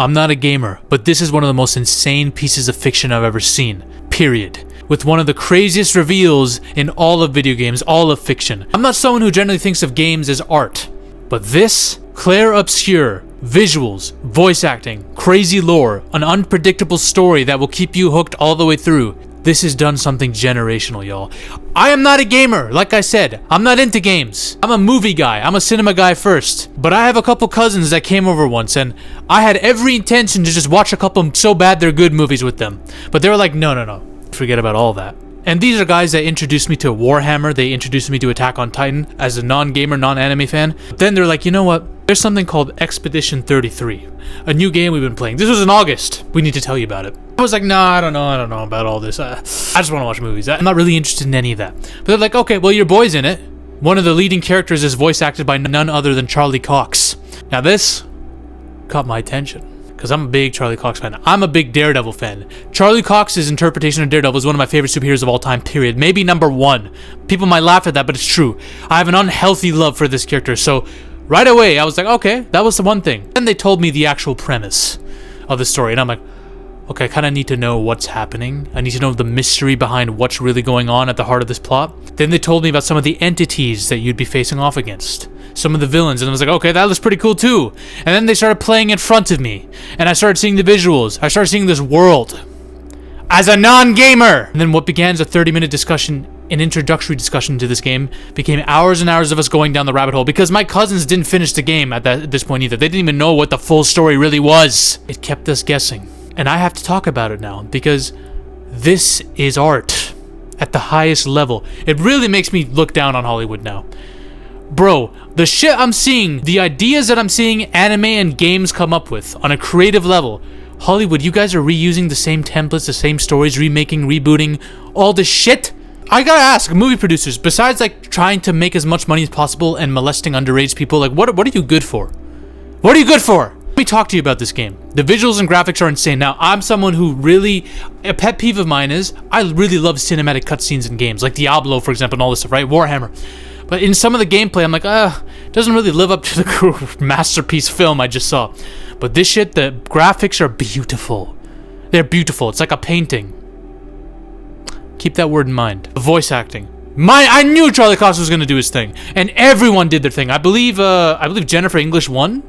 I'm not a gamer, but this is one of the most insane pieces of fiction I've ever seen. Period. With one of the craziest reveals in all of video games, all of fiction. I'm not someone who generally thinks of games as art, but this, clair obscure, visuals, voice acting, crazy lore, an unpredictable story that will keep you hooked all the way through. This has done something generational, y'all. I am not a gamer, like I said. I'm not into games. I'm a movie guy. I'm a cinema guy first. But I have a couple cousins that came over once, and I had every intention to just watch a couple so bad they're good movies with them. But they were like, no. Forget about all that. And these are guys that introduced me to Warhammer. They introduced me to Attack on Titan as a non-gamer, non-anime fan. Then they're like, you know what? There's something called Expedition 33, a new game we've been playing. This was in August. We need to tell you about it. I was like, nah, I don't know about all this. I just want to watch movies. I'm not really interested in any of that. But they're like, okay, well, your boy's in it. One of the leading characters is voice acted by none other than Charlie Cox. Now this caught my attention, because I'm a big Charlie Cox fan. I'm a big Daredevil fan. Charlie Cox's interpretation of Daredevil is one of my favorite superheroes of all time, period. Maybe number one. People might laugh at that, but it's true. I have an unhealthy love for this character, so right away I was like, okay, that was the one thing. Then they told me the actual premise of the story, and I'm like, okay, I kind of need to know what's happening. I need to know the mystery behind what's really going on at the heart of this plot. Then they told me about some of the entities that you'd be facing off against. Some of the villains, and I was like, okay, that looks pretty cool too. And then they started playing in front of me, and I started seeing the visuals. I started seeing this world as a non-gamer. And then what began as a 30-minute discussion, an introductory discussion to this game, became hours and hours of us going down the rabbit hole, because my cousins didn't finish the game at this point either. They didn't even know what the full story really was. It kept us guessing. And I have to talk about it now, because this is art at the highest level. It really makes me look down on Hollywood now. Bro, the shit I'm seeing, the ideas that I'm seeing anime and games come up with on a creative level. Hollywood, you guys are reusing the same templates, the same stories, remaking, rebooting, all this shit. I gotta ask, movie producers, besides like trying to make as much money as possible and molesting underage people, like what are you good for? What are you good for? Let me talk to you about this game. The visuals and graphics are insane. Now, I'm someone who really, a pet peeve of mine is, I really love cinematic cutscenes in games, like Diablo, for example, and all this stuff, right? Warhammer. But in some of the gameplay, I'm like, it doesn't really live up to the masterpiece film I just saw. But this shit, the graphics are beautiful. They're beautiful. It's like a painting. Keep that word in mind. The voice acting. I knew Charlie Cox was going to do his thing. And everyone did their thing. I believe Jennifer English won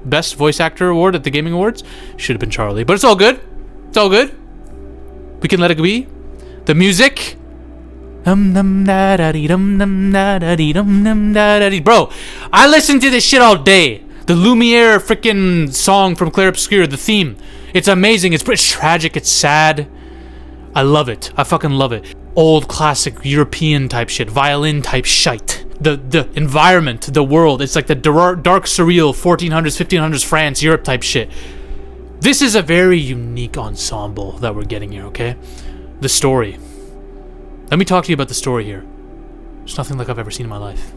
Best Voice Actor Award at the Gaming Awards. Should have been Charlie. But it's all good. It's all good. We can let it be. The music. Bro, I listened to this shit all day. The Lumiere freaking song from Clair Obscur, the theme. It's amazing. It's tragic. It's sad. I love it. I fucking love it. Old classic European type shit. Violin type shite. The environment, the world. It's like the dark surreal 1400s, 1500s France, Europe type shit. This is a very unique ensemble that we're getting here, okay? The story. Let me talk to you about the story here. It's nothing like I've ever seen in my life.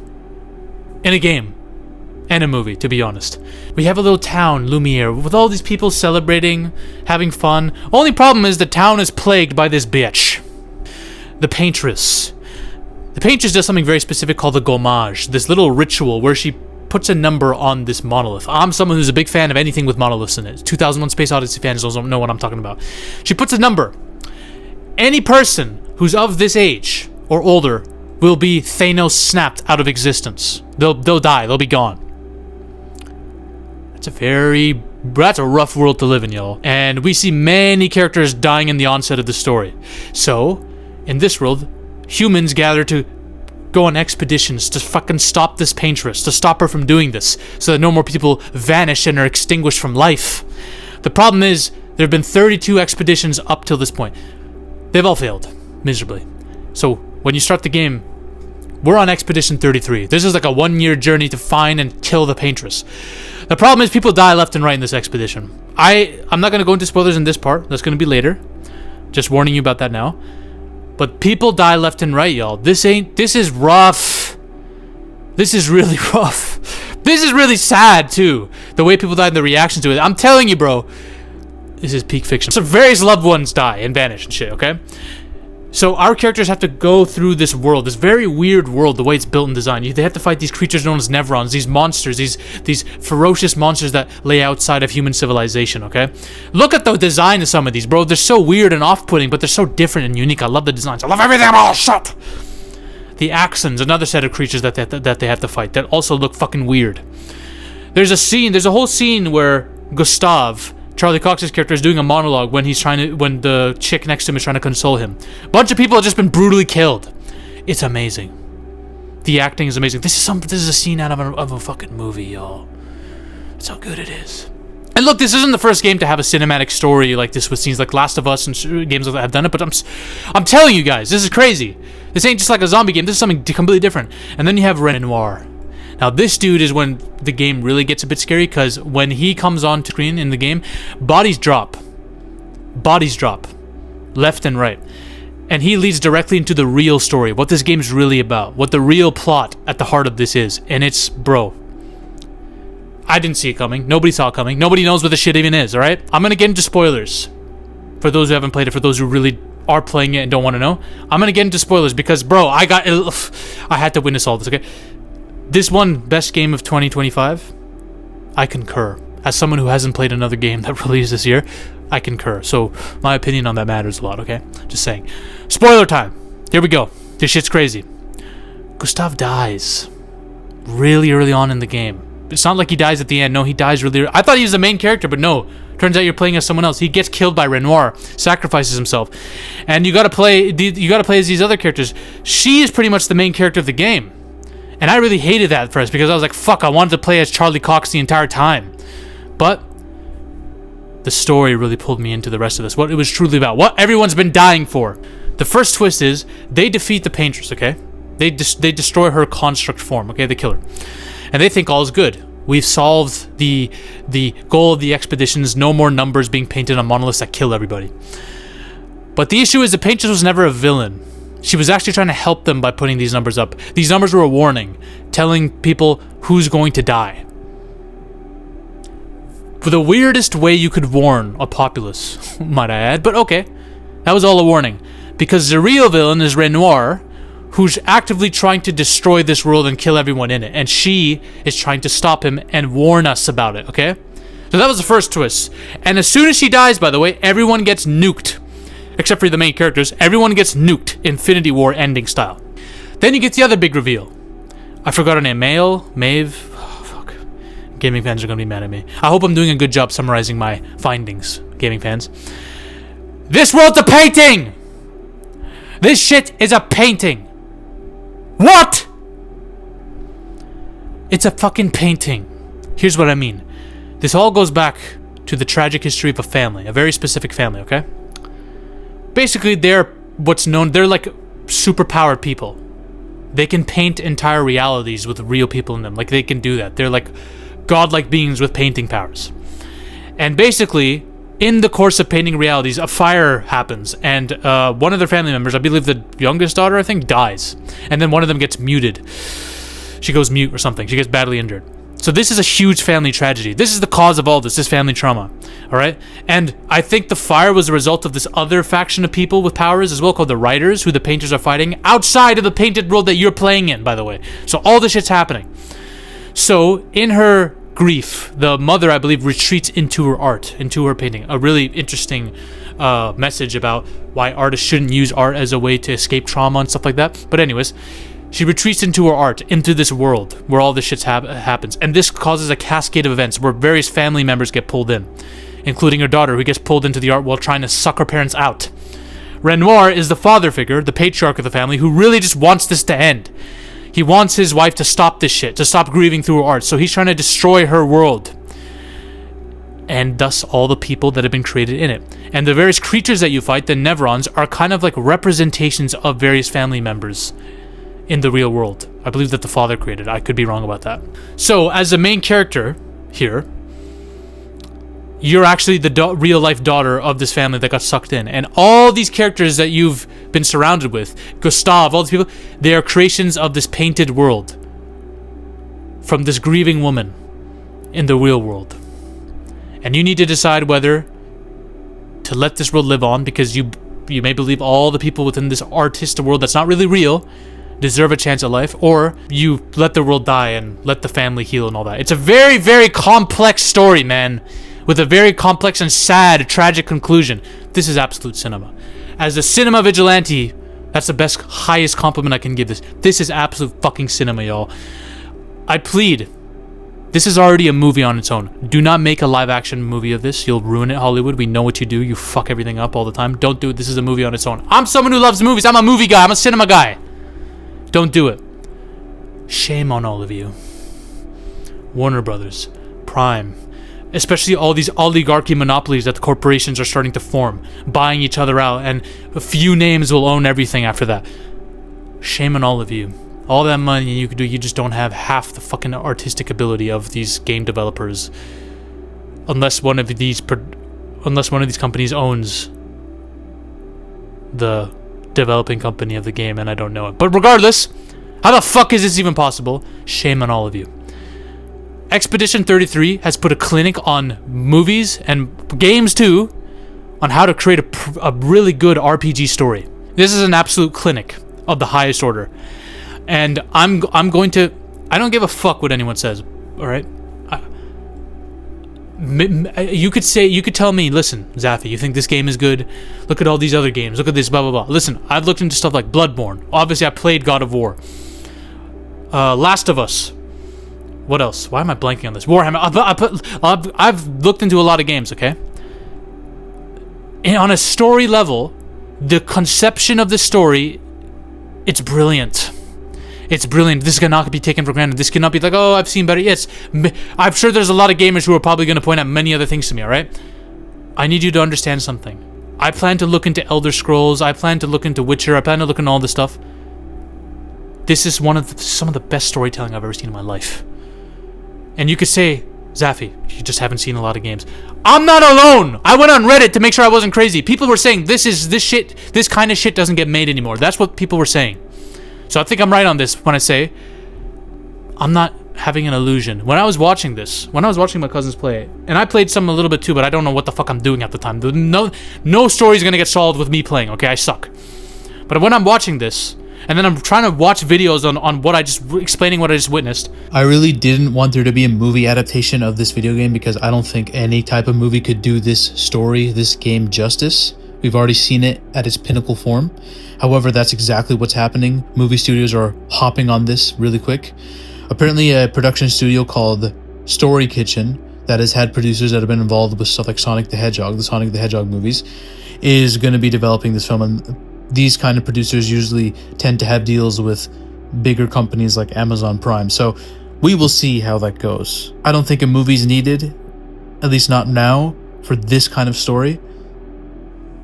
In a game. And a movie, to be honest. We have a little town, Lumiere, with all these people celebrating, having fun. Only problem is the town is plagued by this bitch. The Paintress. The Paintress does something very specific called the gommage. This little ritual where she puts a number on this monolith. I'm someone who's a big fan of anything with monoliths in it. 2001 Space Odyssey fans don't know what I'm talking about. She puts a number. Any person who's of this age or older will be Thanos snapped out of existence. They'll die. They'll be gone. That's a rough world to live in, y'all. And we see many characters dying in the onset of the story. So, in this world, humans gather to go on expeditions to fucking stop this Paintress, to stop her from doing this, so that no more people vanish and are extinguished from life. The problem is, there have been 32 expeditions up till this point. They've all failed, miserably. So, when you start the game, we're on Expedition 33. This is like a 1-year journey to find and kill the Paintress. The problem is people die left and right in this expedition. I'm not going to go into spoilers in this part. That's going to be later. Just warning you about that now. But people die left and right, y'all. This is rough. This is really rough. This is really sad, too. The way people die and the reactions to it. I'm telling you, bro. This is peak fiction. So various loved ones die and vanish and shit, okay? So our characters have to go through this world, this very weird world, the way it's built and designed. They have to fight these creatures known as Nevrons, these monsters, these ferocious monsters that lay outside of human civilization, okay? Look at the design of some of these, bro. They're so weird and off-putting, but they're so different and unique. I love the designs. I love everything about all shit. The Axons, another set of creatures that they have to fight that also look fucking weird. There's a whole scene where Gustav, Charlie Cox's character, is doing a monologue when the chick next to him is trying to console him. A bunch of people have just been brutally killed. It's amazing. The acting is amazing. This is a scene out of a fucking movie, y'all. That's how good it is. And look, this isn't the first game to have a cinematic story like this with scenes like Last of Us and games that have done it, but I'm telling you guys, this is crazy. This ain't just like a zombie game. This is something completely different. And then you have Renoir. Now, this dude is when the game really gets a bit scary, because when he comes on screen in the game, bodies drop. Bodies drop. Left and right. And he leads directly into the real story, what this game's really about, what the real plot at the heart of this is. And it's, bro, I didn't see it coming. Nobody saw it coming. Nobody knows what this shit even is, alright? I'm gonna get into spoilers. For those who haven't played it, for those who really are playing it and don't want to know, I'm gonna get into spoilers because, bro, I had to witness all this, okay? This one, best game of 2025, I concur. As someone who hasn't played another game that released this year, I concur. So my opinion on that matters a lot, okay? Just saying. Spoiler time. Here we go. This shit's crazy. Gustav dies really early on in the game. It's not like he dies at the end. No, he dies really early. I thought he was the main character, but no. Turns out you're playing as someone else. He gets killed by Renoir, sacrifices himself. And you gotta play as these other characters. She is pretty much the main character of the game. And I really hated that at first because I was like, fuck, I wanted to play as Charlie Cox the entire time. But the story really pulled me into the rest of this. What it was truly about. What everyone's been dying for. The first twist is they defeat the Paintress, okay? They destroy her construct form, okay? They kill her. And they think all is good. We've solved the goal of the expeditions. No more numbers being painted on monoliths that kill everybody. But the issue is the Paintress was never a villain. She was actually trying to help them by putting these numbers up. These numbers were a warning, telling people who's going to die. For the weirdest way you could warn a populace, might I add, but okay. That was all a warning. Because the real villain is Renoir, who's actively trying to destroy this world and kill everyone in it. And she is trying to stop him and warn us about it, okay? So that was the first twist. And as soon as she dies, by the way, everyone gets nuked. Except for the main characters, everyone gets nuked, Infinity War ending style. Then you get the other big reveal. I forgot her name. Maeve? Oh, fuck. Gaming fans are going to be mad at me. I hope I'm doing a good job summarizing my findings, gaming fans. This world's a painting! This shit is a painting! What?! It's a fucking painting. Here's what I mean. This all goes back to the tragic history of a family, a very specific family, okay? Basically, they're like superpowered people. They can paint entire realities with real people in them. Like, they can do that. They're like godlike beings with painting powers. And basically, in the course of painting realities, a fire happens. And one of their family members, I believe the youngest daughter, I think, dies. And then one of them gets muted. She goes mute or something. She gets badly injured. So this is a huge family tragedy. This is the cause of all this family trauma, all right? And I think the fire was a result of this other faction of people with powers as well, called the Riders, who the Painters are fighting outside of the painted world that you're playing in, by the way. So all this shit's happening. So in her grief, the mother, I believe, retreats into her art, into her painting. A really interesting message about why artists shouldn't use art as a way to escape trauma and stuff like that. But anyways, she retreats into her art, into this world where all this shit happens. And this causes a cascade of events where various family members get pulled in, including her daughter, who gets pulled into the art while trying to suck her parents out. Renoir is the father figure, the patriarch of the family, who really just wants this to end. He wants his wife to stop this shit, to stop grieving through her art. So he's trying to destroy her world. And thus all the people that have been created in it. And the various creatures that you fight, the Nevrons, are kind of like representations of various family members in the real world. I believe that the father created. I could be wrong about that. So, as the main character here, you're actually the real-life daughter of this family that got sucked in. And all these characters that you've been surrounded with, Gustav, all these people, they are creations of this painted world from this grieving woman in the real world. And you need to decide whether to let this world live on because you you may believe all the people within this artist world that's not really real deserve a chance at life, or you let the world die and let the family heal and all that. It's a very, very complex story, man, with a very complex and sad, tragic conclusion. This is absolute cinema. As a cinema vigilante, that's the best, highest compliment I can give this. This is absolute fucking cinema, y'all. I plead, this is already a movie on its own. Do not make a live action movie of this. You'll ruin it, Hollywood. We know what you do. You fuck everything up all the time. Don't do it. This is a movie on its own. I'm someone who loves movies. I'm a movie guy. I'm a cinema guy. Don't do it. Shame on all of you. Warner Brothers, Prime, especially all these oligarchy monopolies that the corporations are starting to form, buying each other out, and a few names will own everything after that. Shame on all of you. All that money you could do, you just don't have half the fucking artistic ability of these game developers, unless one of these companies owns the developing company of the game, and I don't know it. But regardless, how the fuck is this even possible? Shame on all of you. Expedition 33 has put a clinic on movies and games too, on how to create a really good RPG story. This is an absolute clinic of the highest order. And I'm going to... I don't give a fuck what anyone says, alright? You could tell me, listen, Zaffy, you think this game is good? Look at all these other games. Look at this, blah, blah, blah. Listen, I've looked into stuff like Bloodborne. Obviously, I played God of War. Last of Us. What else? Why am I blanking on this? Warhammer. I've looked into a lot of games, okay? And on a story level, the conception of the story, it's brilliant. It's brilliant. This cannot be taken for granted. This cannot be like, oh, I've seen better. Yes, I'm sure there's a lot of gamers who are probably going to point out many other things to me, alright? I need you to understand something. I plan to look into Elder Scrolls. I plan to look into Witcher. I plan to look into all this stuff. This is some of the best storytelling I've ever seen in my life. And you could say, Zaffy, you just haven't seen a lot of games. I'm not alone! I went on Reddit to make sure I wasn't crazy. People were saying, this kind of shit doesn't get made anymore. That's what people were saying. So I think I'm right on this when I say I'm not having an illusion. When I was watching my cousins play it, and I played some a little bit too, but I don't know what the fuck I'm doing at the time. No story's gonna get solved with me playing, okay? I suck. But when I'm watching this, and then I'm trying to watch videos on what explaining what I just witnessed. I really didn't want there to be a movie adaptation of this video game because I don't think any type of movie could do this story, this game justice. We've already seen it at its pinnacle form. However, that's exactly what's happening. Movie studios are hopping on this really quick. Apparently, a production studio called Story Kitchen that has had producers that have been involved with stuff like Sonic the Hedgehog, the Sonic the Hedgehog movies, is going to be developing this film. And these kind of producers usually tend to have deals with bigger companies like Amazon Prime. So we will see how that goes. I don't think a movie's needed, at least not now, for this kind of story.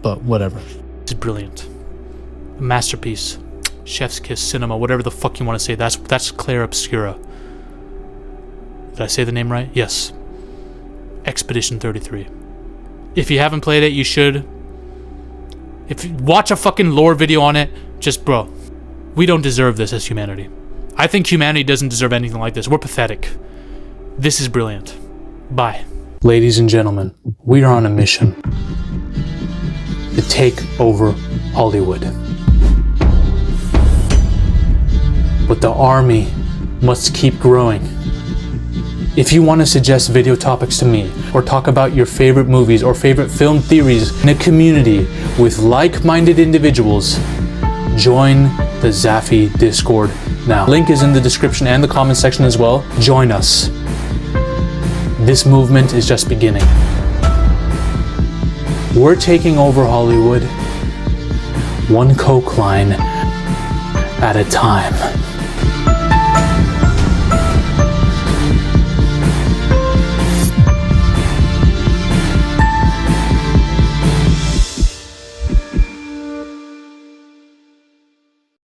But whatever. It's brilliant. A masterpiece. Chef's kiss cinema, whatever the fuck you want to say. That's Claire Obscura. Did I say the name right? Yes. Expedition 33. If you haven't played it, you should. Watch a fucking lore video on it. Just, bro, we don't deserve this as humanity. I think humanity doesn't deserve anything like this. We're pathetic. This is brilliant. Bye. Ladies and gentlemen, we are on a mission to take over Hollywood. But the army must keep growing. If you want to suggest video topics to me, or talk about your favorite movies or favorite film theories in a community with like-minded individuals, join the Zaffy Discord now. Link is in the description and the comment section as well. Join us. This movement is just beginning. We're taking over Hollywood, one coke line at a time.